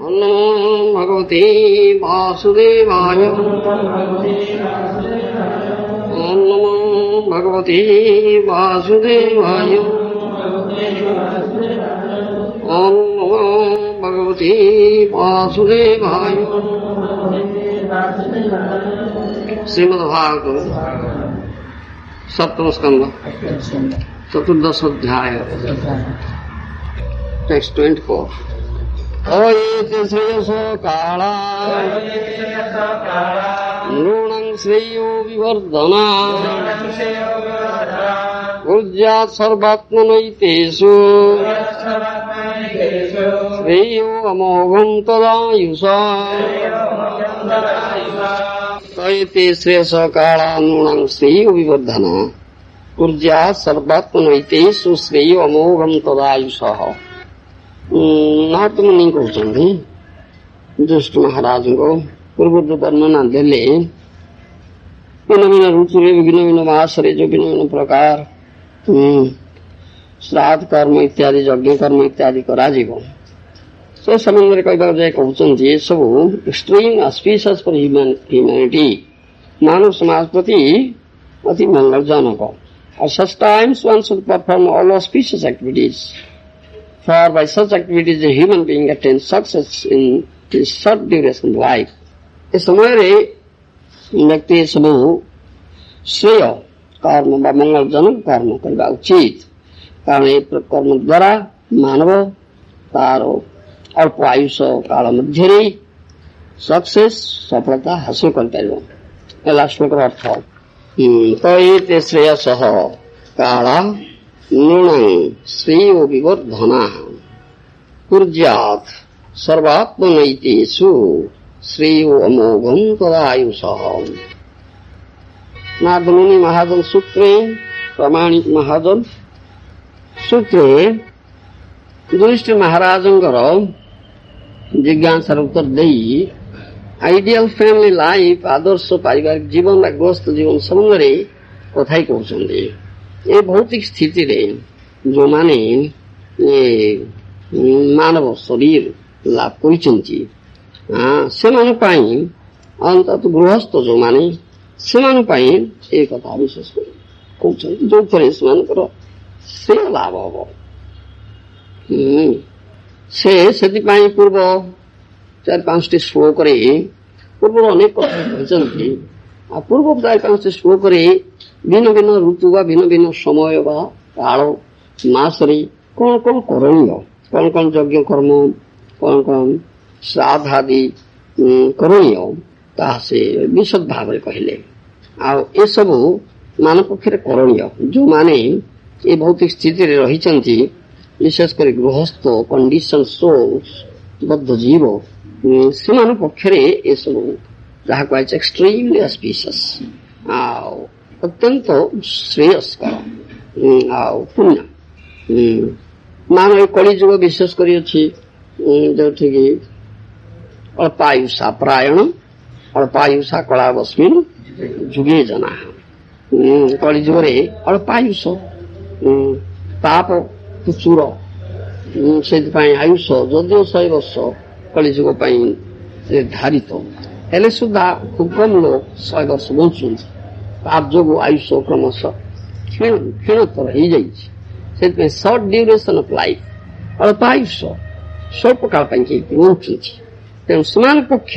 नमो भगवते वासुदेवाय। ओम नमो भगवते वासुदेवाय। ओम नमो भगवते वासुदेवाय। श्रीमद्भागवत सप्तम स्कंद चतुर्दश अध्याय टेक्स्ट 24। ओयेति श्रेयसो काला नूनं श्रेयो विवर्धना ऊर्जात् सर्वात्मनैतेषु श्रेयो अमोघं तदायुषा। ओयेति श्रेयसो काला नूनं श्रेयो विवर्धना ऊर्जात् सर्वात्मनैतेषु श्रेयो अमोघं तदायुषा। नारदमुनि कहते दुष्ट महाराज को पूर्व वर्णना देले भिन्न भिन्न ऋतु भिन्न भिन्न मासरे जो भिन्न भिन्न प्रकार श्राद्ध कर्म इत्यादि यज्ञ कर्म इत्यादि कराजिव से संबंध कहते कहते सब एक्सट्रीम ऑस्पिशियस फॉर ह्यूमैनिटी मानव समाज प्रति अति मंगलजनक। और such times one should perform all auspicious activities, for by such activities a human being attains success in his short duration life. इस समय व्यक्ति सब श्रेय कर्म व मंगलजनक कर्म करवा उचित, कारण ये कर्म द्वारा मानव तार अल्प आयुष काल मध्य सक्सेस सफलता हासिल कर पार। श्लोक अर्थ तो ये श्रेयस काला नूनं श्रेयो विवर्धना ऊर्जात् सर्वात्मनैतेषु श्रेयो अमोघं तदायुषः। नारद मुनि महाजन सूत्रे प्रामाणिक महाजन सूत्रे युधिष्ठिर महाराजंकर जिज्ञासार उत्तर देई आइडियल फैमिली लाइफ आदर्श पारिवारिक जीवन व गृहस्थ जीवन संबंध में कथा कहते। ये भौतिक स्थिति रे जो माने मानव शरीर लाभ करछंती सेमान पाई अंतत गृहस्थ जो माने सेमान पाई एक कथा विशेष कहछंती जो थरे सेमानकर से लाभ हो से सेति पाई पूर्व 4-5 श्लोक रे पूर्व अनेक कथा कहछंती। पूर्व 4-5 श्लोक रे भिन्न भिन्न ऋतु व भिन्न भिन्न समय व काल मासरे कौन कौन करणीय कौन कौन यज्ञ कर्म कौन कौन श्राद्ध आदि करणीय से विशद भाव कहले। ये सब मानव पक्षे करणीय जो माने ये भौतिक स्थिति रे रही विशेषकर गृहस्थ कंडीशन सोल्स बद्ध जीव से पक्षे ये सब जहाँ कह एक्सट्रीमली ऑस्पिशियस अत्यंत श्रेयस्कर पुण्य मानव कलिजुग विशेषकर अच्छी जो अल्पायुषा प्रायण अल्पायुषा कलावस्मिन जुगे जना कलिजुग अल्पायुष पाप प्रचुर से आयुष जदिव 100 वर्ष कलिजुग निर्धारित हेले सुधा खूब कम लोग 100 वर्ष बचुं पाप जो आयुष क्रमश क्षीणतर हो जाए सर्ट ड्यूरेशन ऑफ लाइफ अल्पायुष स्वल्प काल बचुं तेणु से पक्ष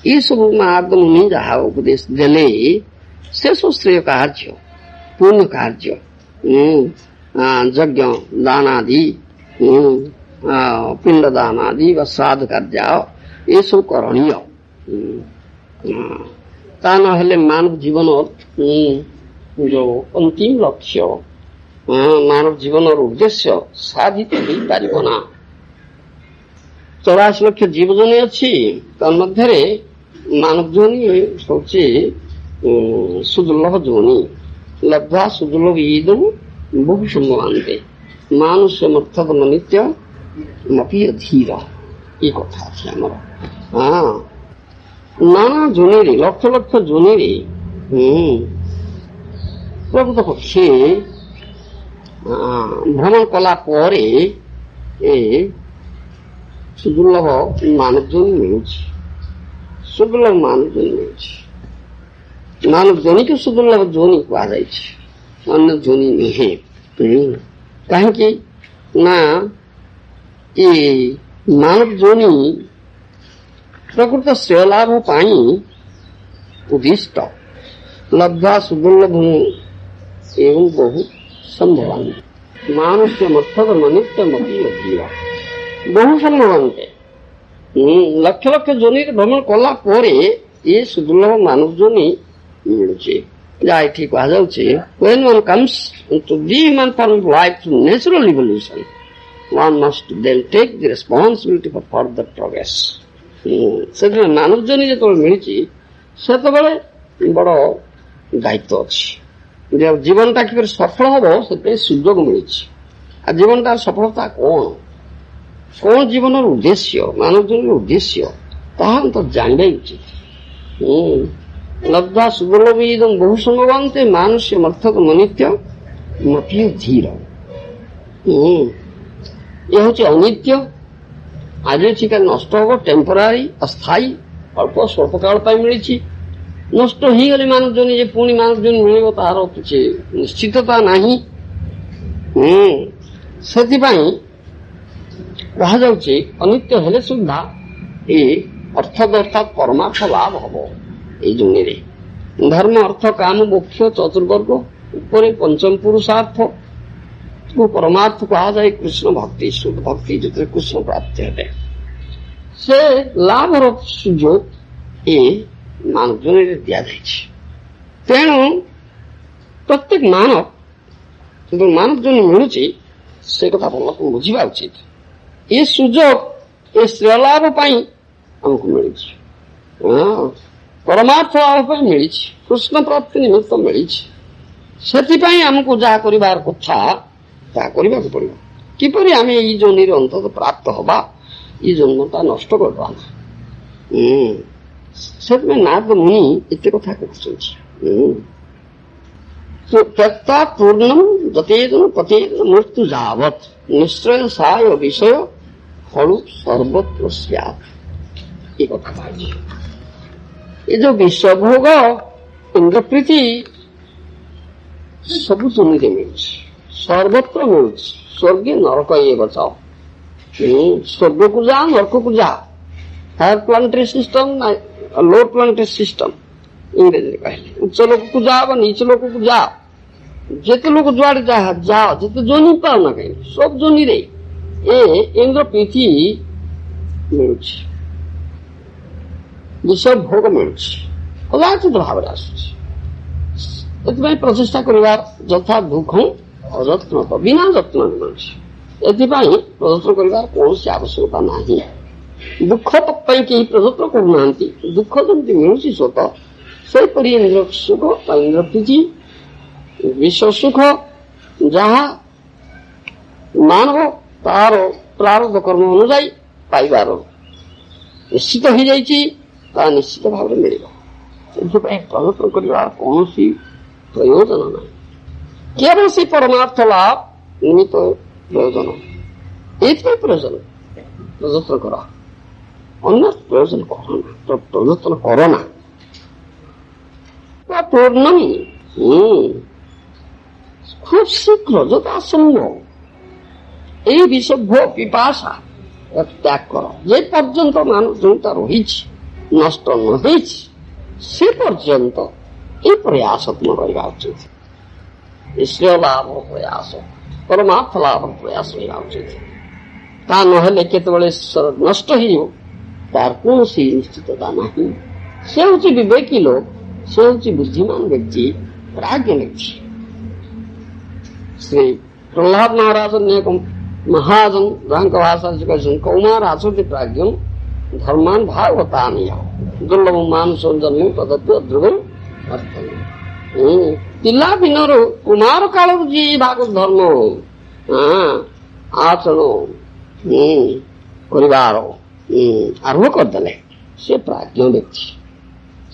ये सब नारद मुनि जहाँ उपदेश देले से सब श्रेय कार्य पुण्य कार्य यज्ञ दानादि पिंड दानादि व श्राद्ध कार्य ये सब करणीय ता न मानव जीवन जो अंतिम लक्ष्य मानव जीवन उद्देश्य साधित हो पारिबना। 84 लक्ष जीवजनी अच्छी तन्मध्य मानव जोनि हूँ सुदुर्लभ जोनि लब्धा सुदुर्लभ ईदम बहु संभवान्ते मानुष्य मर्थदम नित्य मपी अधीर ये कथा अच्छी आमर नाना जोनि लक्ष लक्ष जोनि प्रकृत पक्षे भ्रमण कला ସୁଦୁର୍ଲଭ ମାନବ ଜନି ମିଳୁଛି, ସୁଦୁର୍ଲଭ ମାନବ ଜନି ମିଳୁଛି। ମାନବ ଜନିକୁ ସୁଦୁର୍ଲଭ ଜନି କୁହାଯାଇଛି, ଅନ୍ୟ ଜନି ନୁହେଁ। କାହିଁକି ନା ଏ ମାନବ ଜନି ପ୍ରକୃତ ଶ୍ରେୟଲାଭ ପାଇଁ ଉଦ୍ଦିଷ୍ଟ। ଲବ୍ଧ୍ୱା ସୁଦୁର୍ଲଭ ଏବଂ ବହୁ ସମ୍ଭବାମି ମାନୁଷ୍ୟ ମର୍ଥକର୍ମ ନିତ୍ୟମପି ଯଦିବା ବହୁ ସମ୍ଭବାନ୍ତେ। ଲକ୍ଷ ଲକ୍ଷ ଜନିରେ ଭ୍ରମଣ କଲା ପରେ ଏ ସୁଦୁର୍ଲଭ ମାନବ ଜନି ମିଳୁଛି। ଯାହା ଏଠି କୁହାଯାଉଛି, when one comes into the human form of life through natural evolution, one must then take the responsibility for further progress. ସେଥିପାଇଁ ମାନବ ଜନି ଯେତେବେଳେ ମିଳିଛି ସେତେବେଳେ ବଡ଼ ଦାୟିତ୍ୱ ଅଛି। ଜୀବନଟା କିପରି ସଫଳ ହବ ସେଥିପାଇଁ ସୁଯୋଗ ମିଳିଛି। ଆଉ ଜୀବନଟାର ସଫଳତା କଣ ଜୀବନର ଉଦ୍ଦେଶ୍ୟ, ମାନବ ଜୀବନର ଉଦ୍ଦେଶ୍ୟ ତାହା ତ ଜାଣିବା ଉଚିତ। ଲବ୍ଧ୍ୱା ସୁଦୁର୍ଲଭ ଇଦଂ ବହୁ ସମ୍ଭବାନ୍ତେ ମାନୁଷ୍ୟ ମର୍ଥକ ମନିତ୍ୟ ମପି ଧୀର। ଏ ହେଉଛି ଅନିତ୍ୟ, ଆଜି ଅଛି କାଲି ନଷ୍ଟ ହବ, ଟେମ୍ପୋରାରୀ, ଅସ୍ଥାୟୀ, ଅଳ୍ପ ସ୍ୱଳ୍ପ କାଳ ପାଇଁ ମିଳିଛି। ନଷ୍ଟ ହେଇଗଲେ ମାନବ ଜନି ଯେ ପୁଣି ମାନବ ଜନି ମିଳିବ ତାହାର କିଛି ନିଶ୍ଚିତତା ନାହିଁ। ସେଥିପାଇଁ କୁହାଯାଉଛି ଅନିତ୍ୟ ହେଲେ ସୁଦ୍ଧା ଏ ଅର୍ଥଦ ଅର୍ଥାତ୍ ପରମାର୍ଥ ଲାଭ ହବ ଏଇ ଜନିରେ। ଧର୍ମ ଅର୍ଥ କାମ ମୋକ୍ଷ ଚତୁର୍ବର୍ଗ ଉପରେ ପଞ୍ଚମ ପୁରୁଷାର୍ଥ ପରମାର୍ଥ କୁହାଯାଏ କୃଷ୍ଣ ଭକ୍ତି। ଶୁଦ୍ଧ ଭକ୍ତି ଯେତେବେଳେ କୃଷ୍ଣ ପ୍ରାପ୍ତି ହେବେ ସେ ଲାଭର ସୁଯୋଗ ଏ ମାନବ ଜନିରେ ଦିଆଯାଇଛି। ତେଣୁ ପ୍ରତ୍ୟେକ ମାନବ ଯେତେବେଳେ ମାନବ ଜନି ମିଳୁଛି ସେ କଥା ଭଲ ବୁଝିବା ଉଚିତ। ଏ ସୁଯୋଗ ଏ ଶ୍ରେୟଲାଭ ପାଇଁ ଆମକୁ ମିଳିଛି, ପରମାର୍ଥ ଲାଭ ପାଇଁ ମିଳିଛି, କୃଷ୍ଣ ପ୍ରାପ୍ତି ନିମିତ୍ତ ମିଳିଛି। ସେଥିପାଇଁ ଆମକୁ ଯାହା କରିବାର କଥା ତାହା କରିବାକୁ ପଡ଼ିବ। କିପରି ଆମେ ଏଇ ଜନିରେ ଅନ୍ତତଃ ପ୍ରାପ୍ତ ହବା, ଏଇ ଜନ୍ମଟା ନଷ୍ଟ କରିବା ନା। ସେଥିପାଇଁ ନାରଦ ମୁନି ଏତେ କଥା କହୁଛନ୍ତି। ତ୍ୟକ୍ତା ପୂର୍ଣ୍ଣମ ଯତେଦନ ପତେଦନ ମୃତ୍ୟୁ ଯାବତ୍ ନିଶ୍ଚୟ ସାୟ ବିଷୟ ଫଳୁ ସର୍ବତ୍ର ସ୍ୟାତ୍। ଏ କଥା କହିଛି। ଏ ଯୋଉ ବିଶ୍ୱଭୋଗ ଇନ୍ଦ୍ରପ୍ରୀତି ସବୁ ଜନିରେ ମିଳୁଛି, ସର୍ବତ୍ର ମିଳୁଛି। ସ୍ୱର୍ଗେ ନରକ ଏ ବଚାଅ। ସ୍ୱର୍ଗକୁ ଯା, ନରକକୁ ଯା। ହାୟର ପ୍ଲାନେଟାରୀ ସିଷ୍ଟମ, ଲୋ ପ୍ଲାନେଟାରୀ ସିଷ୍ଟମ ଇଂରେଜୀରେ କହିଲେ। ଉଚ୍ଚ ଲୋକକୁ ଯା ବା ନିଚ ଲୋକକୁ ଯା, ଯେତେ ଲୋକ ଯୁଆଡେ ଯାଅ, ଯେତେ ଜନି ପାଉ ନା କାହିଁକି ସବୁ ଜନିରେ ଏ ଇନ୍ଦ୍ର ପ୍ରୀତି ମିଳୁଛି, ବିଷୟ ଭୋଗ ମିଳୁଛି, କଦାଚିତ ଭାବରେ ଆସୁଛି। ଏଥିପାଇଁ ପ୍ରଚେଷ୍ଟା କରିବାର ଯଥା ଦୁଃଖ ଅଯତ୍ନ ବିନା ଯତ୍ନ ମିଳୁଛି। ଏଥିପାଇଁ ପ୍ରଯତ୍ନ କରିବାର କୌଣସି ଆବଶ୍ୟକତା ନାହିଁ। ଦୁଃଖ ପାଇଁ କେହି ପ୍ରଯତ୍ନ କରୁନାହାନ୍ତି। ଦୁଃଖ ଯେମିତି ମିଳୁଛି ସ୍ୱତଃ ସେହିପରି ଇନ୍ଦ୍ର ସୁଖ ବା ଇନ୍ଦ୍ର ପ୍ରୀତି ବିଶ୍ୱ ସୁଖ ଯାହା ମାନବ ତାହାର ପ୍ରାରବ୍ଧ କର୍ମ ଅନୁଯାୟୀ ପାଇବାର ନିଶ୍ଚିତ ହେଇଯାଇଛି, ତାହା ନିଶ୍ଚିତ ଭାବରେ ମିଳିବ। ସେଥିପାଇଁ ପ୍ରଯତ୍ନ କରିବାର କୌଣସି ପ୍ରୟୋଜନ ନାହିଁ। କେବଳ ସେ ପରମାର୍ଥ ଲାଭ ନିମିତ୍ତ ପ୍ରୟୋଜନ। ଏଇଥିପାଇଁ ପ୍ରୟୋଜନ ପ୍ରଯତ୍ନ କର, ଅନ୍ୟ ପ୍ରୟୋଜନ କରନା, ପ୍ରଯତ୍ନ କରନା। ପୂର୍ଣ୍ଣମୀ খুব শীঘ্র যথা সম্ভব এই বিষভ্য পিপাসা ত্যাগ কর। যে পর্যন্ত মানুষ যোনটা রয়েছে নষ্ট ন হয়েছে সে পর্যন্ত এই প্রয়াস তোমার রহবা উচিত। ঈশ্বর লাভ প্রয়াস, পরমার্থ লাভ প্রয়াস রহবা উচিত। তা নহলে কেতবে নষ্ট হয়ে তার কৌশি নিশ্চিততা ନାହିଁ। সে হচ্ছে বিবেকী লোক, সে হচ্ছে বুদ্ধিমান ব্যক্তি, প্রাজ্ঞ ব্যক্তি। ଶ୍ରୀ ପ୍ରହ୍ଲାଦ ମହାରାଜ ଏକ ମହାଜନ ଯାହାଙ୍କ ଭାଷା କହିଛନ୍ତି କୌମାର ଆସନ୍ତି ପ୍ରାଜ୍ଞ ଧର୍ମାନ ଭାଗବତାନିୟ ଦୁର୍ଲଭ ମାନସ ଜନ୍ମ ପଦତ୍ୱ ଧ୍ରୁବ ପିଲା ଦିନରୁ କୁମାର କାଳରୁ ଯିଏ ଭାଗବତ ଧର୍ମ ଆଚରଣ କରିବାର ଆରମ୍ଭ କରିଦେଲେ ସେ ପ୍ରାଜ୍ଞ ବ୍ୟକ୍ତି,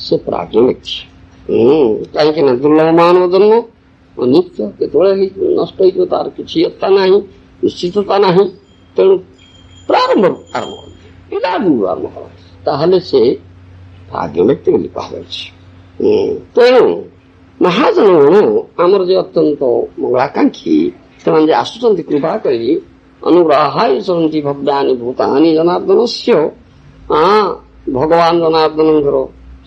ସେ ପ୍ରାଜ୍ଞ ବ୍ୟକ୍ତି। କାହିଁକି ନା ଦୁର୍ଲଭ ମାନବ ଜନ୍ମ ଅନିତ୍ୟ, କେତେବେଳେ ନଷ୍ଟ ହେଇଯିବ ତାର କିଛି ଏତା ନାହିଁ, ନିଶ୍ଚିତତା ନାହିଁ। ତେଣୁ ପ୍ରାରବ୍ଧ ଆରମ୍ଭ କରନ୍ତି, ପିଲାଦିନରୁ ଆରମ୍ଭ କରନ୍ତି, ତାହେଲେ ସେ ଭାଗ୍ୟ ବ୍ୟକ୍ତି ବୋଲି କୁହାଯାଉଛି। ତେଣୁ ମହାଜନଗଣ ଆମର ଯେ ଅତ୍ୟନ୍ତ ମଙ୍ଗଳାକାଂକ୍ଷୀ, ସେମାନେ ଯେ ଆସୁଛନ୍ତି କୃପା କରି ଅନୁଗ୍ରହାୟ ଚରନ୍ତି ଭବ୍ୟାନି ଭୂତାନି ଜନାର୍ଦ୍ଦନସ୍ୟ, ଭଗବାନ ଜନାର୍ଦ୍ଦନଙ୍କର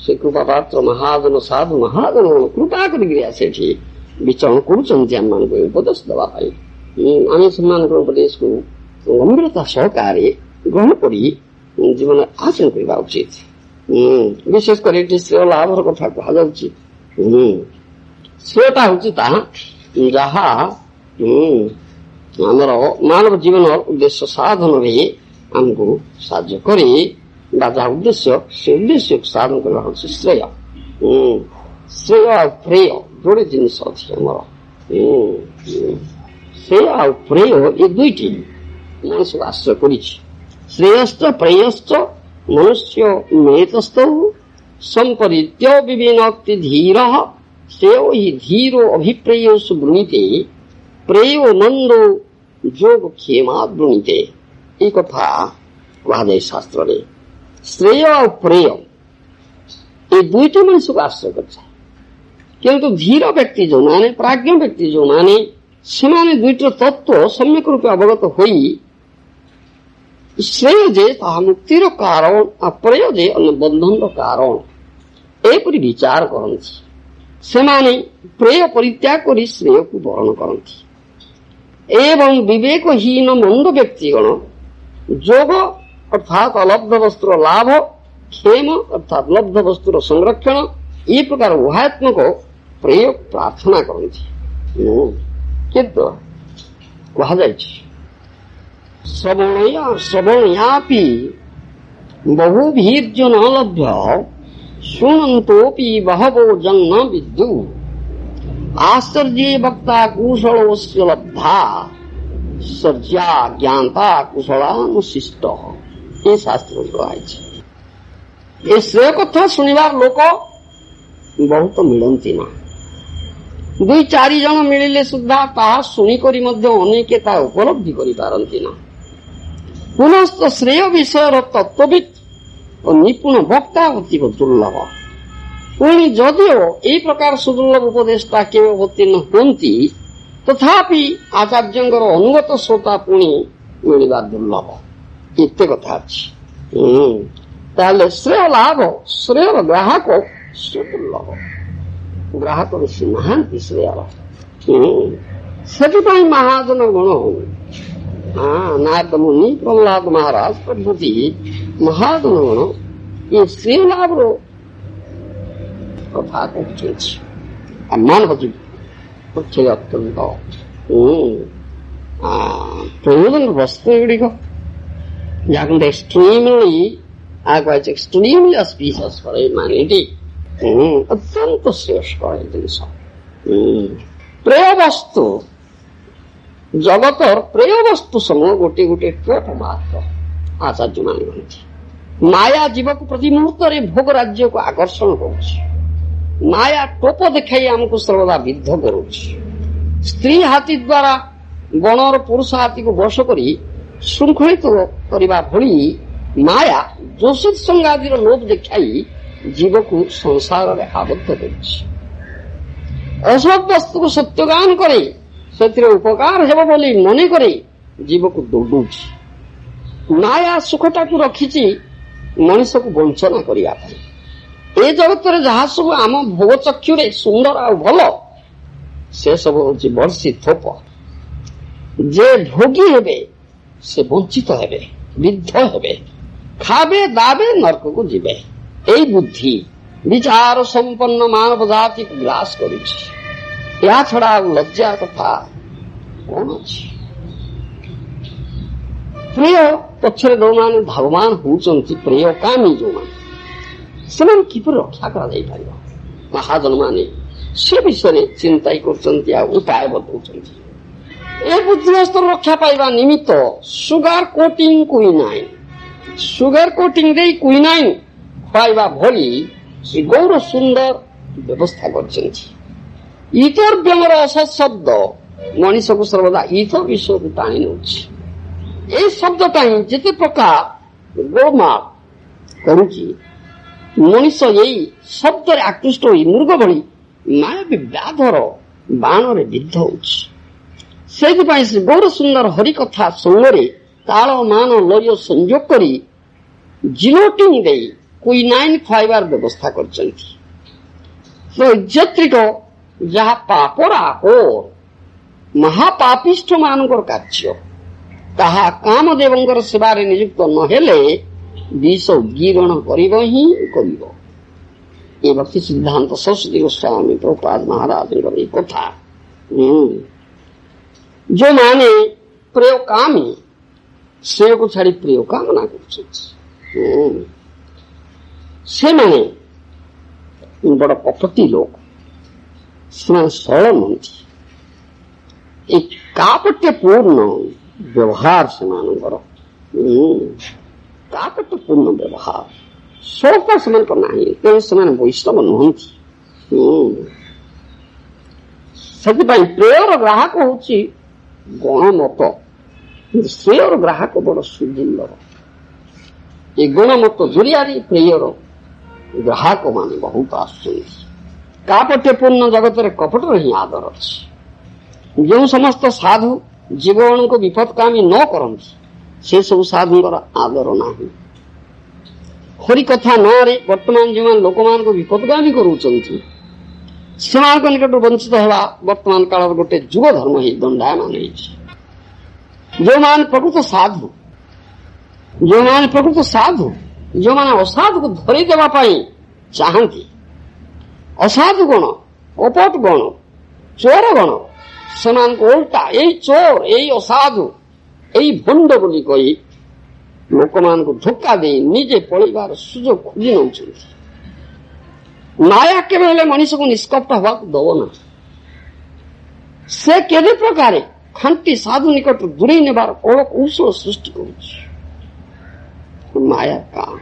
ସେ କୃପା ପାତ୍ର ମହାଜନ ସାଧୁ ମହାଜନଗଣ କୃପା କରିକିରି ସେଠି ବିଚରଣ କରୁଛନ୍ତି ଆମମାନଙ୍କୁ ଉପଦେଶ ଦେବା ପାଇଁ। ଆମେ ସେମାନଙ୍କର ଉପଦେଶକୁ ଗମ୍ଭୀରତା ସହକାରେ ଗ୍ରହଣ କରି ଜୀବନ ଆଚରଣ କରିବା ଉଚିତ। ବିଶେଷ କରି ଏଠି ଶ୍ରେୟ ଲାଭର କଥା କୁହାଯାଉଛି। ଶ୍ରେୟଟା ହଉଛି ତାହା ଯାହା ଆମର ମାନବ ଜୀବନର ଉଦ୍ଦେଶ୍ୟ ସାଧନରେ ଆମକୁ ସାହାଯ୍ୟ କରେ, ବା ଯାହା ଉଦ୍ଦେଶ୍ୟ ସେ ଉଦ୍ଦେଶ୍ୟକୁ ସାଧନ କରିବା ହଉଛି ଶ୍ରେୟ। ଶ୍ରେୟ ଆଉ ପ୍ରେୟ ଯୋଡ଼େ ଜିନିଷ ଅଛି ଆମର। ଶ୍ରେୟ ଆଉ ପ୍ରେୟ ଏ ଦୁଇଟି ମଣିଷକୁ ଆଶ୍ରୟ କରିଛି। ଶ୍ରେୟଶ୍ଚ ପ୍ରେୟଶ୍ଚ ମନୁଷ୍ୟ ମେତସ୍ଥ ସମ୍ପରିତ୍ୟ ବିବିନକ୍ତି ଧୀର ଶ୍ରେୟ ହି ଧୀରୋ ଅଭିପ୍ରେୟସୁ ବୃଣୀତେ ପ୍ରେୟ ନନ୍ଦୋ ଯୋଗ କ୍ଷେମା ବୃଣୀତେ। এই কথা କୁହାଯାଏ ଶାସ୍ତ୍ରରେ। ଶ୍ରେୟ ଆଉ ପ୍ରେୟ এই ଦୁଇଟି ମଣିଷକୁ ଆଶ୍ରୟ କରିଥାଏ। କିନ୍ତୁ ଧୀର ବ୍ୟକ୍ତି ଯେଉଁମାନେ, ପ୍ରାଜ୍ଞ ବ୍ୟକ୍ତି ଯେଉଁମାନେ, ସେମାନେ ଦୁଇଟିର ତତ୍ତ୍ୱ ସମ୍ୟକ ରୂପେ ଅବଗତ ହୋଇ ଶ୍ରେୟ ଯେ ତାହା ମୁକ୍ତିର କାରଣ, ପ୍ରେୟ ଯେ ଅନ୍ୟ ବନ୍ଧନର କାରଣ, ଏପରି ବିଚାର କରନ୍ତି। ସେମାନେ ପ୍ରେୟ ପରିତ୍ୟାଗ କରି ଶ୍ରେୟକୁ ବରଣ କରନ୍ତି। ଏବଂ ବିବେକହୀନ ମନ୍ଦ ବ୍ୟକ୍ତିଗଣ ଯୋଗ ଅର୍ଥାତ୍ ଅଲବ୍ଧ ବସ୍ତୁର ଲାଭ, କ୍ଷେମ ଅର୍ଥାତ୍ ଲବ୍ଧ ବସ୍ତୁର ସଂରକ୍ଷଣ, ଏ ପ୍ରକାର ଉଭୟାତ୍ମକ ପ୍ରେୟ ପ୍ରାର୍ଥନା କରନ୍ତି। କିନ୍ତୁ କୁହାଯାଇଛି ଶ୍ରବଣୟାପି ବହୁଭୀର୍ଯ୍ୟ ନ ଲଭ୍ୟ ଶୃଣନ୍ତୋପି ବହବୋ ଜନ୍ନ ବିଦ୍ୟୁ ଆଶ୍ଚର୍ଯ୍ୟେ ବକ୍ତା କୁଶଳୋସ୍ୟ ଲବ୍ଧା ସର୍ଯ୍ୟା ଜ୍ଞାତା କୁଶଳାନୁଶିଷ୍ଟ। ଏ ଶାସ୍ତ୍ର କୁହାଯାଇଛି। ଏ ଶ୍ରେୟ କଥା ଶୁଣିବାର ଲୋକ ବହୁତ ମିଳନ୍ତି ନା। 2-4 ଜଣ ମିଳିଲେ ସୁଦ୍ଧା ତାହା ଶୁଣିକରି ମଧ୍ୟ ଅନେକେ ତାହା ଉପଲବ୍ଧି କରିପାରନ୍ତି ନା। ପୁନଶ୍ଚ ଶ୍ରେୟ ବିଷୟର ତତ୍ତ୍ୱବିତ୍ ଓ ନିପୁଣ ବକ୍ତା ଅତୀବ ଦୁର୍ଲଭ। ପୁଣି ଯଦିଓ ଏହି ପ୍ରକାର ସୁଦୁର୍ଲଭ ଉପଦେଶଟା କେବେ ଅବତୀର୍ଣ୍ଣ ହୁଅନ୍ତି, ତଥାପି ଆଚାର୍ଯ୍ୟଙ୍କର ଅନୁଗତ ଶ୍ରୋତା ପୁଣି ମିଳିବା ଦୁର୍ଲଭ। ଏତେ କଥା ଅଛି। ତାହେଲେ ଶ୍ରେୟ ଲାଭ, ଶ୍ରେୟର ଗ୍ରାହକ ସୁଦୁର୍ଲଭ। ଗ୍ରାହକ ବେଶୀ ନାହାନ୍ତି ଶ୍ରେୟର। ସେଥିପାଇଁ ମହାଜନ ଗଣ, ନାରଦ ମୁନି, ପ୍ରହ୍ଲାଦ ମହାରାଜ ପ୍ରଭୃତି ମହାଜନ ଗଣ ଏ ଶ୍ରେୟ ଲାଭର କଥା କହୁଛନ୍ତି। ମାନବ ପକ୍ଷରେ ଅତ୍ୟନ୍ତ ପ୍ରୟୋଜନ ବସ୍ତୁ ଏଗୁଡ଼ିକ ଯାହାକୁ extremely auspicious for humanity, ଅତ୍ୟନ୍ତ ଶ୍ରେଷ୍ଠ ଏ ଜିନିଷ। ପ୍ରେୟ ବସ୍ତୁ ଜଗତର ପ୍ରେୟ ବସ୍ତୁ ସମୂହ ଗୋଟିଏ ଗୋଟିଏ ଟୋପ ମାତ୍ର ଆଚାର୍ଯ୍ୟମାନେ କହନ୍ତି। ମାୟା ଜୀବକୁ ପ୍ରତି ମୁହୂର୍ତ୍ତରେ ଭୋଗ ରାଜ୍ୟକୁ ଆକର୍ଷଣ କରୁଛି। ମାୟା ଟୋପ ଦେଖାଇ ଆମକୁ ସର୍ବଦା ବିଦ୍ଧ କରୁଛି। ସ୍ତ୍ରୀ ହାତୀ ଦ୍ୱାରା ବଣର ପୁରୁଷ ହାତୀକୁ ବଶ କରି ଶୃଙ୍ଖଳିତ କରିବା ଭଳି ମାୟା ଯୋଶିତ ସଂଗାଦିର ଲୋଭ ଦେଖାଇ ଜୀବକୁ ସଂସାରରେ ଆବଦ୍ଧ କରୁଛି। ଅସତ୍ ବସ୍ତୁକୁ ସତ୍ୟଗାନ କରି ସେଥିରେ ଉପକାର ହେବ ବୋଲି ମନେ କରି ଜୀବକୁ ଦୌଡୁଛି। ମାୟା ସୁଖଟାକୁ ରଖିଛି ମଣିଷକୁ ବଞ୍ଚନା କରିବା ପାଇଁ। ଏ ଜଗତରେ ଯାହା ସବୁ ଆମ ଭୋଗ ଚକ୍ଷୁରେ ସୁନ୍ଦର ଆଉ ଭଲ, ସେ ସବୁ ହଉଛି ବର୍ଷି ଥୋପ। ଯେ ଭୋଗୀ ହେବେ ସେ ବଞ୍ଚିତ ହେବେ, ବିଦ୍ଧ ହେବେ, ଖାବେ ଦାବେ ନର୍କକୁ ଯିବେ। এই ବୁଦ୍ଧି ବିଚାର ସମ୍ପନ୍ନ ମାନବ ଜାତିକୁ ଗ୍ରାସ କରୁଛି। ଏହା ଛଡା ଆଉ ଲଜ୍ଜା କଥା କଣ ଅଛି? ପ୍ରିୟ ପଛରେ ଯୋଉମାନେ ଧାବମାନ ହଉଛନ୍ତି, ପ୍ରିୟ କାମୀ ଯୋଉମାନେ, ସେମାନେ କିପରି ରକ୍ଷା କରାଯାଇପାରିବ? ମହାଜନମାନେ ସେ ବିଷୟରେ ଚିନ୍ତା କରୁଛନ୍ତି, ଆଉ ଉପାୟ ବତାଉଛନ୍ତି। ଏ ବୁଦ୍ଧିବସ୍ତର ରକ୍ଷା ପାଇବା ନିମିତ୍ତ ସୁଗାର କୋଟିଂ ଦେଇ କୁଇନାଇନ୍ ଖୁଆଇବା ଭଳି ଶ୍ରୀ ଗୌର ସୁନ୍ଦର ବ୍ୟବସ୍ଥା କରିଛନ୍ତି। ଇତର ବ୍ୟଙ୍ଗର ଅସତ୍ ଶବ୍ଦ ମଣିଷକୁ ସର୍ବଦା ଇତ ବିଷୟକୁ ଟାଣି ନେଉଛି। এই শব্দটা ହିଁ ଯେତେ ପ୍ରକାର ଗୋଳମାଳ କରୁଛି, ମଣିଷ ଏଇ ଶବ୍ଦରେ ଆକୃଷ୍ଟ ହୋଇ ମୃଗ ଭଳି ମାୟାବୀ ବ୍ୟାଧର ବାଣରେ ବିଦ୍ଧ ହେଉଛି। ସେଇଥିପାଇଁ ଶ୍ରୀ ଗୌର ସୁନ୍ଦର ହରିକଥା ସଙ୍ଗରେ ତାଳ ମାନ ଲୟ ସଂଯୋଗ କରି ଜିଲୋଟିନ୍ ଦେଇ କୁଇନାଇନ୍ ଖୁଆଇବାର ବ୍ୟବସ୍ଥା କରିଛନ୍ତି। ଇଜ୍ଜତ୍ରିକ ଯାହା ପାପରା ଓ ମହାପାପିଷ୍ଠ ମାନଙ୍କର କାର୍ଯ୍ୟ, ତାହା କାମଦେବଙ୍କର ସେବାରେ ନିଯୁକ୍ତ ନହେଲେ ବିଷ ଗିରଣ କରିବ ହିଁ କରିବ। ଏ ଭକ୍ତି ସିଦ୍ଧାନ୍ତ ସରସ୍ୱତୀ ଗୋସ୍ୱାମୀ ପ୍ରଭୁପାଦ ମହାରାଜଙ୍କର ଏଇ କଥା। ଯେଉଁମାନେ ପ୍ରେୟ କାମୀ ଶ୍ରେୟକୁ ଛାଡ଼ି ପ୍ରେୟ କାମନା କରୁଛନ୍ତି, ସେମାନେ ବଡ଼ କପଟୀ ଲୋକ, ସେମାନେ ସରଳ ନୁହନ୍ତି। ଏ କାପଟ୍ୟ ପୂର୍ଣ୍ଣ ବ୍ୟବହାର ସେମାନଙ୍କର, କାପଟ୍ୟ ପୂର୍ଣ୍ଣ ବ୍ୟବହାର, ସରଳତା ସେମାନଙ୍କର ନାହିଁ। ତେଣୁ ସେମାନେ ବୈଷ୍ଣବ ନୁହନ୍ତି। ସେଥିପାଇଁ ପ୍ରେୟର ଗ୍ରାହକ ହେଉଛି ଗଣମତ, ଶ୍ରେୟର ଗ୍ରାହକ ବଡ଼ ସୁନ୍ଦର। ଏ ଗଣମତ ଜରିଆରେ ପ୍ରେୟର ଗ୍ରାହକ ମାନେ ବହୁତ ଆସୁଛନ୍ତି। କାପଟ୍ୟପୂର୍ଣ୍ଣ ଜଗତରେ କପଟର ହିଁ ଆଦର ଅଛି। ଯେଉଁ ସମସ୍ତ ସାଧୁ ଜୀବନକୁ ବିପଦକାମୀ ନ କରନ୍ତି, ସେସବୁ ସାଧୁଙ୍କର ଆଦର ନାହିଁ। ହରିକଥା ନାଁରେ ବର୍ତ୍ତମାନ ଯେଉଁମାନେ ଲୋକମାନଙ୍କୁ ବିପଦଗାମୀ କରୁଛନ୍ତି, ସେମାନଙ୍କ ନିକଟରୁ ବଞ୍ଚିତ ହେବା ବର୍ତ୍ତମାନ କାଳର ଗୋଟେ ଯୁଗ ଧର୍ମ ହିଁ ଦଣ୍ଡାୟମାନ ହେଇଛି। ଯେଉଁମାନେ ପ୍ରକୃତ ସାଧୁ, ଯେଉଁମାନେ ଅସାଧୁକୁ ଧରି ଦେବା ପାଇଁ ଚାହାନ୍ତି, ଅସାଧୁ ଗଣ, କପଟ ଗଣ, ଚୋର ଗଣ, ସେମାନଙ୍କୁ ଓଲଟା ଏଇ ଚୋର, ଏଇ ଅସାଧୁ, ଏଇ ଭଣ୍ଡ ବୋଲି କହି ଲୋକମାନଙ୍କୁ ଧୋକା ଦେଇ ନିଜେ ପଳେଇବାର ସୁଯୋଗ ଖୋଜି ନେଉଛନ୍ତି। ମାୟା କେବେ ହେଲେ ମଣିଷକୁ ନିଷ୍କପଟ ହେବାକୁ ଦବ ନା। ସେ କେବେ ପ୍ରକାରେ ଖାଣ୍ଟି ସାଧୁ ନିକଟରୁ ଦୂରେଇ ନେବାର କଳ କୌଶଳ ସୃଷ୍ଟି କରୁଛି। ମାୟା କାମ,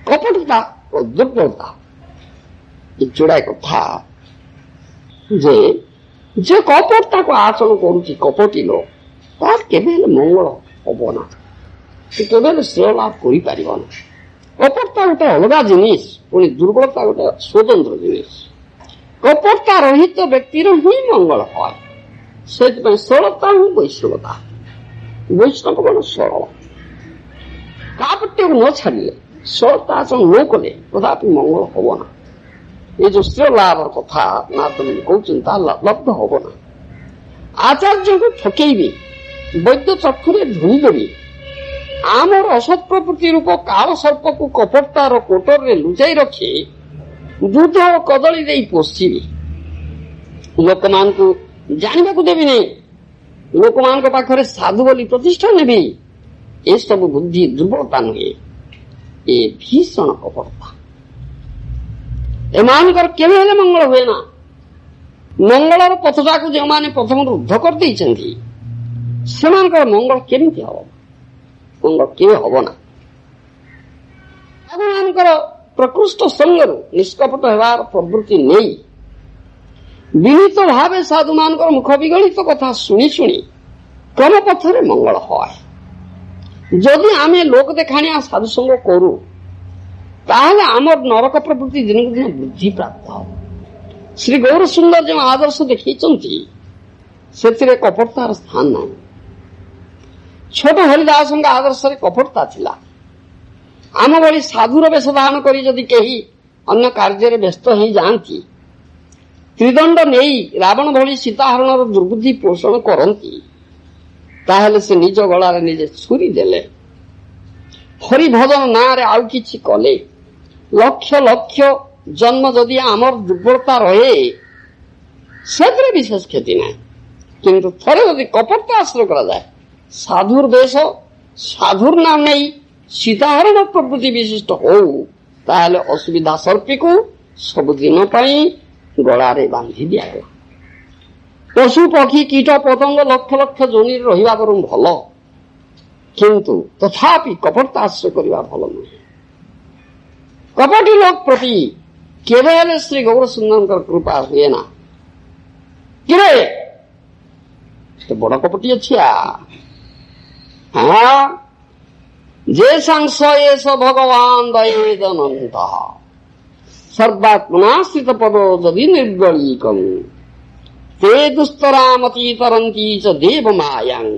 କପଟତା ଓ ଦୁର୍ବଳତା, ଏ ଯୋଡ଼ାଏ କଥା ଯେ କପଟତାକୁ ଆଚରଣ କରୁଛି କପଟୀ ଲୋକ, ତାର କେବେ ହେଲେ ମଙ୍ଗଳ ହବ ନା। ସେ କେବେ ହେଲେ ଶ୍ରେୟ ଲାଭ କରିପାରିବ ନା। କପଟତା ଗୋଟେ ଅଲଗା ଜିନିଷ, ପୁଣି ଦୁର୍ବଳତା ଗୋଟେ ସ୍ୱତନ୍ତ୍ର ଜିନିଷ। କପଟତା ରହିତ ବ୍ୟକ୍ତିର ହିଁ ମଙ୍ଗଳ হয়। ସେଥିପାଇଁ ସରଳତା ହିଁ ବୈଷ୍ଣବତା। ବୈଷ୍ଣବ କଣ ସରଳ। କାପଟ୍ୟକୁ ନ ଛାଡ଼ିଲେ, ସରଳତା ଆଚରଣ ନ କଲେ କଦାପି ମଙ୍ଗଳ ହବ ନା। ଏ ଯୋଉ ଶ୍ରେୟ ଲାଭର କଥା ନାରଦମୁନି କହୁଛନ୍ତି, ତାହା ଲବ୍ଧ ହବ ନା। ଆଚାର୍ଯ୍ୟଙ୍କୁ ଠକେଇବେ, ବୈଦ୍ୟ ଚକ୍ଷୁରେ ଧୂଳିଦେବେ, ଆମର ଅସତ୍ ପ୍ରବୃତ୍ତି ରୂପ କାଳ ସର୍ପକୁ କପଟତାର କୋଟରରେ ଲୁଚାଇ ରଖି ଦୁଧ ଓ କଦଳୀ ଦେଇ ପୋଷିବେ। ଲୋକମାନଙ୍କୁ ଜାଣିବାକୁ ଦେବି ନାହିଁ, ଲୋକମାନଙ୍କ ପାଖରେ ସାଧୁ ବୋଲି ପ୍ରତିଷ୍ଠା ନେବି। ଏସବୁ ବୁଦ୍ଧି ଦୁର୍ବଳତା ନୁହେଁ, ଏ ଭୀଷଣ କପଟତା। ଏମାନଙ୍କର କେବେ ହେଲେ ମଙ୍ଗଳ ହୁଏ ନା। ମଙ୍ଗଳର ପଥଟାକୁ ଯେଉଁମାନେ ପ୍ରଥମରୁ ରୁଦ୍ଧ କରିଦେଇଛନ୍ତି, ସେମାନଙ୍କର ମଙ୍ଗଳ କେମିତି ହବ? ମଙ୍ଗଳ କେବେ ହବ ନା। ସେମାନଙ୍କର ପ୍ରକୃଷ୍ଟ ସଙ୍ଗରୁ ନିଷ୍କପଟ ହେବାର ପ୍ରବୃତ୍ତି ନେଇ ବିନୀତ ଭାବେ ସାଧୁମାନଙ୍କର ମୁଖ ବିଗଳିତ କଥା ଶୁଣି ଶୁଣି କ୍ରମ ପଥରେ ମଙ୍ଗଳ হয়। ଯଦି ଆମେ ଲୋକ ଦେଖାଣିଆ ସାଧୁସଙ୍ଗ କରୁ, ତାହେଲେ ଆମର ନରକ ପ୍ରବୃତ୍ତି ଦିନକୁ ଦିନ ବୃଦ୍ଧି ପ୍ରାପ୍ତ ହେବ। ଶ୍ରୀ ଗୌର ସୁନ୍ଦର ଯେଉଁ ଆଦର୍ଶ ଦେଖେଇଛନ୍ତି, ସେଥିରେ କପଟତାର ସ୍ଥାନ ନାହିଁ। ଛୋଟ ହରିଦାସଙ୍କ ଆଦର୍ଶରେ କପଟତା ଥିଲା। ଆମ ଭଳି ସାଧୁର ବେଶ ଧାରଣ କରି ଯଦି କେହି ଅନ୍ୟ କାର୍ଯ୍ୟରେ ବ୍ୟସ୍ତ ହେଇଯାଆନ୍ତି, ତ୍ରିଦଣ୍ଡ ନେଇ ରାବଣ ଭଳି ସୀତାହରଣର ଦୁର୍ବୁଦ୍ଧି ପୋଷଣ କରନ୍ତି, ତାହେଲେ ସେ ନିଜ ଗଳାରେ ନିଜେ ଛୁରୀ ଦେଲେ। ହରିଭଜନ ନାଁରେ ଆଉ କିଛି କଲେ, ଲକ୍ଷ ଲକ୍ଷ ଜନ୍ମ ଯଦି ଆମର ଦୁର୍ବଳତା ରହେ, ସେଥିରେ ବିଶେଷ କ୍ଷତି ନାହିଁ। କିନ୍ତୁ ଥରେ ଯଦି କପଟତା ଆଶ୍ରୟ କରାଯାଏ, ସାଧୁର ବେଶ, ସାଧୁର ନାମ ନେଇ ସୀତାହରଣ ପ୍ରବୃତ୍ତି ବିଶିଷ୍ଟ ହଉ, ତାହେଲେ ଅସୁବିଧା ସର୍ପିକୁ ସବୁଦିନ ପାଇଁ ଗଳାରେ ବାନ୍ଧି ଦିଆଗଲା। ପଶୁ ପକ୍ଷୀ କୀଟ ପତଙ୍ଗ ଲକ୍ଷ ଲକ୍ଷ ଯୋନିରେ ରହିବା ବରଂ ଭଲ, କିନ୍ତୁ ତଥାପି କପଟତା ଆଶ୍ରୟ କରିବା ଭଲ ନୁହେଁ। କପଟୀ ଲୋକ ପ୍ରତି କେବେ ହେଲେ ଶ୍ରୀ ଗୌର ସୁନ୍ଦରଙ୍କର କୃପା ହୁଏ ନା। କିରେ ବଡ କପଟୀ ଅଛି, जेषां स एष भगवान् दयेदनन्तः सर्वात्मनाश्रित पदो यदि निर्गणीकम् ते दुस्तरामतीतरन्ती च देवमायां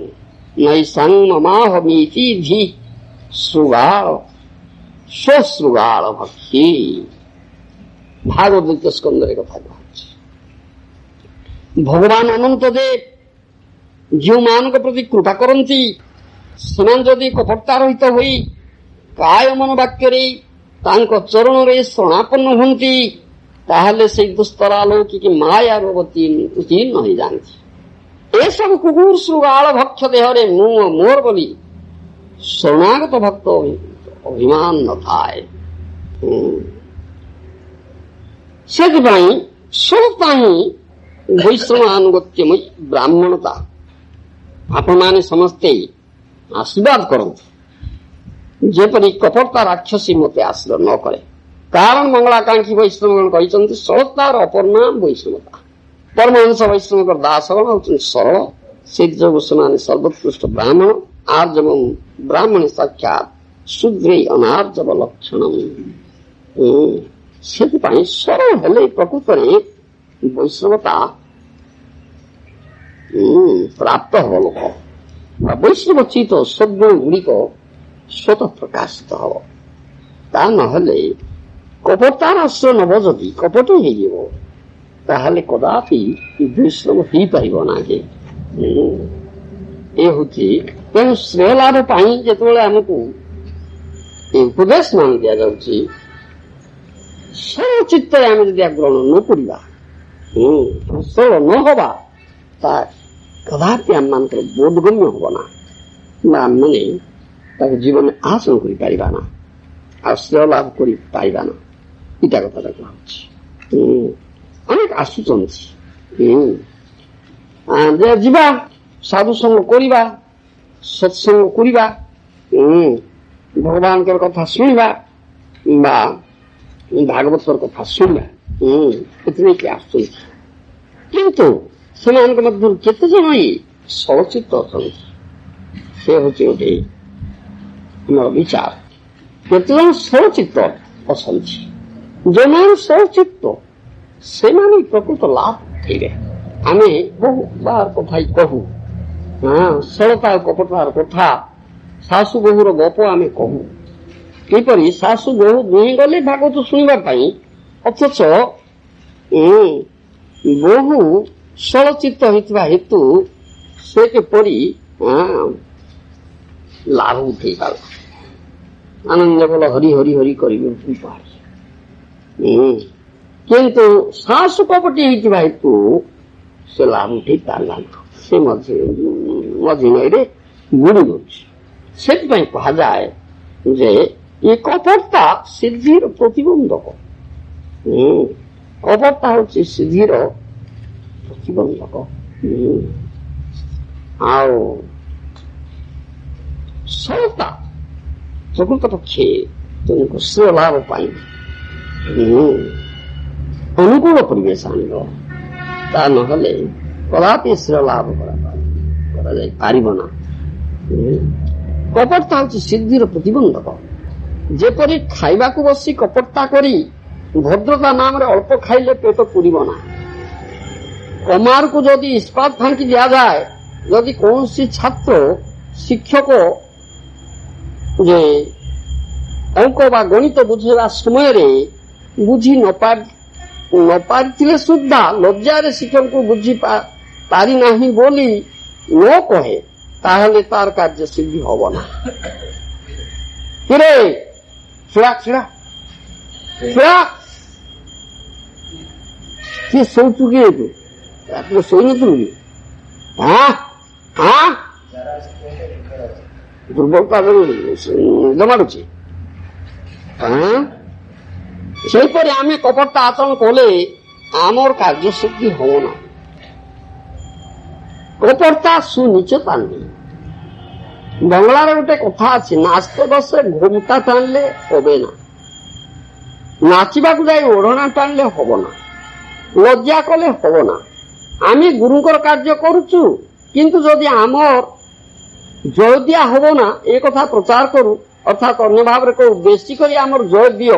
नैषां ममाहमीति धि श्रुगाळ स्वश्रुगाळ भक्ति। भागवत स्कंदरे कथा कहुछि भगवान अनंत देव जो मान प्रति कृपा करती सेमान जदि कपटता रहित होई काय मन वाक्य चरण रे शरणापन्न हुंती ताहले से दुस्तरा लौकिक माया उत्तीर्ण हो जाती। ए सब कुकुर श्रुगाल भक्ष देहरे मुंह मोर बोली शरणागत भक्त अभिमान न थाए। ସେଥିପାଇଁ ସରତା ହିଁ ବୈଷ୍ଣବ ଆନୁଗତ୍ୟମୟୀ ବ୍ରାହ୍ମଣତା। ଆପଣମାନେ ସମସ୍ତେ ଆଶୀର୍ବାଦ କରନ୍ତୁ ଯେପରି କପଟତା ରାକ୍ଷସୀ ମତେ ଆଶ୍ରୟ ନ କରେ। କାରଣ ମଙ୍ଗଳାକାଂକ୍ଷୀ ବୈଷ୍ଣବଗଣ କହିଛନ୍ତି ସରତାର ଅପର ନାମ ବୈଷ୍ଣବତା। ପରମହଂସ ବୈଷ୍ଣବଙ୍କର ଦାସଗଣ ହେଉଛନ୍ତି ସରଳ, ସେଥିଯୋଗୁଁ ସେମାନେ ସର୍ବୋତ୍କୃଷ୍ଟ ବ୍ରାହ୍ମଣ। ଆର୍ଜବ ବ୍ରାହ୍ମଣୀ ସାକ୍ଷାତ ଶୂଦ୍ରେ ଅନାର୍ଜବ ଲକ୍ଷଣ। ସେଥିପାଇଁ ସରଳ ହେଲେ ପ୍ରକୃତରେ ବୈଷ୍ଣବତା ପ୍ରାପ୍ତ ହବ ଲୋକ। ବୈଷ୍ଣବ ଚିତ ସଦ୍ଗୁଣ ଗୁଡ଼ିକ ସ୍ୱତଃ ପ୍ରକାଶିତ ହବ। ତା ନହେଲେ କପଟତାର ଆଶ୍ରୟ ନବ ଯଦି କପଟ ହେଇଯିବ ତାହେଲେ କଦାପି ବୈଷ୍ଣବ ହେଇପାରିବ ନାହିଁ। ଏ ହଉଛି ତେଣୁ ଶ୍ରେୟ ଲାଭ ପାଇଁ ଯେତେବେଳେ ଆମକୁ ଉପଦେଶ ମାନ ଦିଆଯାଉଛି ସରଳ ଚିତ୍ତରେ ଆମେ ଯଦି ଗ୍ରହଣ ନ କରିବା ସରଳ ନ ହବା ତା କଦାପି ଆମମାନଙ୍କର ବୋଧଗମ୍ୟ ହବ ନା ବା ଆମମାନେ ତାକୁ ଜୀବନରେ ଆସନ କରିପାରିବା ନା ଆଉ ଶ୍ରେୟ ଲାଭ କରିପାରିବା ନା। ଏଇଟା କଥାଟା କୁହାଉଛି। ଅନେକ ଆସୁଛନ୍ତି ଯିବା ସାଧୁସଙ୍ଗ କରିବା ସତ୍ସଙ୍ଗ କରିବା ଭଗବାନଙ୍କର କଥା ଶୁଣିବା ବା ଭାଗବତର କଥା ଶୁଣିବା ଏଥିରେ କିଏ ଆସୁଛନ୍ତି। କିନ୍ତୁ ସେମାନଙ୍କ ମଧ୍ୟରୁ କେତେ ଜଣ ସରଚିତ୍ତ ଅଛନ୍ତି ସେ ହଉଛି ଗୋଟେ ଆମର ବିଚାର। କେତେ ଜଣ ସରଚିତ୍ତ ଅଛନ୍ତି ଯେଉଁମାନେ ସରଚିତ୍ତ ସେମାନେ ପ୍ରକୃତ ଲାଭ ଉଠେଇବେ। ଆମେ ବହୁ ବାର କଥା କହୁ ସରଳତା କପଟତାର କଥା ଶାଶୁ ବୋହୂର ଗପ ଆମେ କହୁ କିପରି ଶାଶୁ ବୋହୂ ଦୁହେଁ ଗଲେ ଭାଗବତ ଶୁଣିବା ପାଇଁ ଅଥଚ ବୋହୂ ସରଳଚିତ୍ତ ହୋଇଥିବା ହେତୁ ସେ କିପରି ଲାଭ ଉଠେଇ ପାରିଲା। ଆନନ୍ଦ ବୋଲ ହରି ହରି ହରି କରିବେ କିନ୍ତୁ ଶାଶୁ କପଟି ହେଇଥିବା ହେତୁ ସେ ଲାଭ ଉଠେଇ ପାରିଲା ନା। ସେ ମଝି ନଈରେ ବୁଡି ଯାଉଛି। ସେଥିପାଇଁ କୁହାଯାଏ ଯେ ଏ କପଟତା ସିଦ୍ଧିର ପ୍ରତିବନ୍ଧକ। କପଟତା ହଉଛି ସିଦ୍ଧିର ପ୍ରତିବନ୍ଧକ। ଆଉ ସରଳତା ପ୍ରକୃତ ପକ୍ଷେ ତୁମକୁ ଶ୍ରେୟ ଲାଭ ପାଇଁ ଅନୁକୂଳ ପରିବେଶ ଆଣିବ। ତା ନହେଲେ କଦାପି ଶ୍ରେୟ ଲାଭ କରାଯାଇପାରିବ ନା। କପଟତା ହଉଛି ସିଦ୍ଧିର ପ୍ରତିବନ୍ଧକ। ଯେପରି ଖାଇବାକୁ ବସି କପଟତା କରି ଭଦ୍ରତା ନାମରେ ଅଳ୍ପ ଖାଇଲେ ପେଟ ପୁରିବ ନା। କମାରକୁ ଯଦି ଇସ୍ପାତ ଫାଙ୍କି ଦିଆଯାଏ, ଯଦି କୌଣସି ଛାତ୍ର ଶିକ୍ଷକ ଯେ ଅଙ୍କ ବା ଗଣିତ ବୁଝେଇବା ସମୟରେ ବୁଝି ନ ପାରିଥିଲେ ସୁଦ୍ଧା ଲଜ୍ଜାରେ ଶିକ୍ଷକଙ୍କୁ ବୁଝି ପାରିନାହିଁ ବୋଲି ନ କହେ ତାହେଲେ ତାର କାର୍ଯ୍ୟ ସିଦ୍ଧି ହବ ନା। କିରେ ଛିଡ଼ା ଛିଡ଼ା ଛିଡ଼ା କିଏ ଶୋଉଛୁ କିଏ ତୁ ରାତିରେ ଶୋଇନଥିଲୁ କି? ଦୁର୍ବଳତା ନିଦ ମାରୁଛି। ସେହିପରି ଆମେ କପଟତା ଆଚରଣ କଲେ ଆମର କାର୍ଯ୍ୟସିଦ୍ଧି ହବ ନା। କପଟତା ସୁନିଚତା ନୁହେଁ। ବଙ୍ଗଳାରେ ଗୋଟେ କଥା ଅଛି, ନାଚତେ ବସେ ଘୋମଟା ଟାଣିଲେ ହବେ ନା। ନାଚିବାକୁ ଯାଇ ଓଢ଼ଣା ଟାଣିଲେ ହବ ନା। ଲଜ୍ଜା କଲେ ହବ ନା। ଆମେ ଗୁରୁଙ୍କର କାର୍ଯ୍ୟ କରୁଛୁ କିନ୍ତୁ ଯଦି ଆମର ଜୟ ଦିଆ ହବ ନା ଏ କଥା ପ୍ରଚାର କରୁ, ଅର୍ଥାତ୍ ଅନ୍ୟ ଭାବରେ କହୁ ବେଶୀ କରି ଆମର ଜୟ ଦିଅ,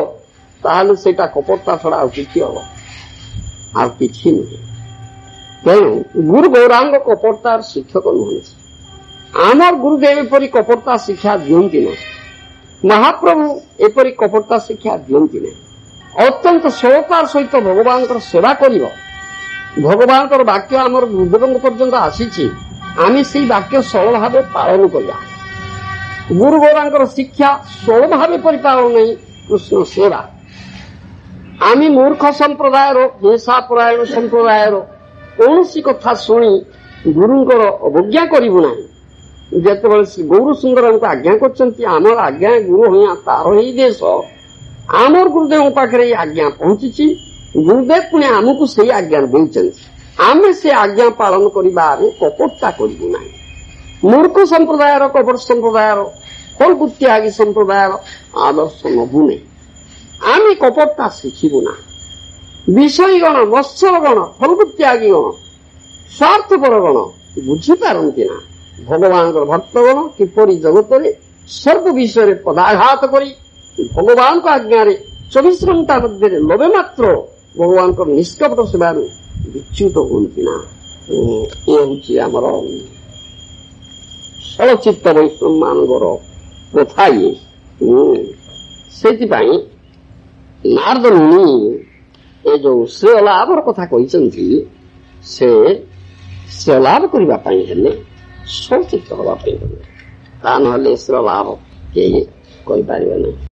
ତାହେଲେ ସେଇଟା କପଟତା ଛଡା ଆଉ କିଛି ହବ, ଆଉ କିଛି ନୁହେଁ। ତେଣୁ ଗୁରୁ ଗୌରାଙ୍ଗ କପଟତାର ଶିକ୍ଷକ ନୁହନ୍ତି। ଆମର ଗୁରୁଦେବ ଏପରି କପଟତା ଶିକ୍ଷା ଦିଅନ୍ତି ନାହିଁ। ମହାପ୍ରଭୁ ଏପରି କପଟତା ଶିକ୍ଷା ଦିଅନ୍ତି ନାହିଁ। ଅତ୍ୟନ୍ତ ସରଳତାର ସହିତ ଭଗବାନଙ୍କର ସେବା କରିବ। ଭଗବାନଙ୍କର ବାକ୍ୟ ଆମର ଗୁରୁଦେବଙ୍କ ପର୍ଯ୍ୟନ୍ତ ଆସିଛି, ଆମେ ସେଇ ବାକ୍ୟ ସରଳ ଭାବେ ପାଳନ କରିବା। ଗୁରୁ ଗୌରାଙ୍କର ଶିକ୍ଷା ସରଳ ଭାବେ ପରିପାଳନ ନାହିଁ, କୃଷ୍ଣ ସେବା। ଆମେ ମୂର୍ଖ ସମ୍ପ୍ରଦାୟର, ହିଂସାପରାୟଣ ସମ୍ପ୍ରଦାୟର କୌଣସି କଥା ଶୁଣି ଗୁରୁଙ୍କର ଅବଜ୍ଞା କରିବୁ ନାହିଁ। ଯେତେବେଳେ ଶ୍ରୀ ଗୌର ସୁନ୍ଦରଙ୍କୁ ଆଜ୍ଞା କରିଛନ୍ତି, ଆମର ଆଜ୍ଞା ଗୁରୁ ହୁଆ ତାର ହିଁ ଦେଶ, ଆମର ଗୁରୁଦେବଙ୍କ ପାଖରେ ଏଇ ଆଜ୍ଞା ପହଞ୍ଚିଛି। ଗୁରୁଦେବ ପୁଣି ଆମକୁ ସେଇ ଆଜ୍ଞା ଦେଇଛନ୍ତି, ଆମେ ସେ ଆଜ୍ଞା ପାଳନ କରିବାରେ କପଟତା କରିବୁ ନାହିଁ। ମୂର୍ଖ ସମ୍ପ୍ରଦାୟର, କପଟ ସମ୍ପ୍ରଦାୟର, ଫଳଗୁତ୍ୟାଗୀ ସମ୍ପ୍ରଦାୟର ଆଦର୍ଶ ନବୁ ନାହିଁ। ଆମେ କପଟତା ଶିଖିବୁ ନା। ବିଷୟୀଗଣ, ମତ୍ସରଗଣ, ଫଳଗୁତ୍ୟାଗୀ ଗଣ, ସ୍ୱାର୍ଥପର ଗଣ ବୁଝିପାରନ୍ତି ନା ଭଗବାନଙ୍କର ଭକ୍ତଗଣ କିପରି ଜଗତରେ ସର୍ବ ବିଷୟରେ ପଦାଘାତ କରି ଭଗବାନଙ୍କ ଆଜ୍ଞାରେ 24 ଘଣ୍ଟା ମଧ୍ୟରେ ଲବେ ମାତ୍ର ଭଗବାନଙ୍କର ନିଷ୍କପଟ ସେବାରୁ ବିଚ୍ୟୁତ ହୁଅନ୍ତି ନା। ଏ ହେଉଛି ଆମର ସଳଚିତ୍ତ ବୈଷ୍ଣବ ମାନଙ୍କର କଥା। ଇଏ ସେଥିପାଇଁ ନାରଦ ମୁନି ଏ ଯୋଉ ଶ୍ରେୟ ଲାଭର କଥା କହିଛନ୍ତି, ସେ ଶ୍ରେୟ ଲାଭ କରିବା ପାଇଁ ହେଲେ ସଳଚିତ୍ତ ହେବା ପାଇଁ ହେଲେ, ତା ନହେଲେ ଶ୍ରେୟ ଲାଭ କେହି କରିପାରିବେ ନାହିଁ।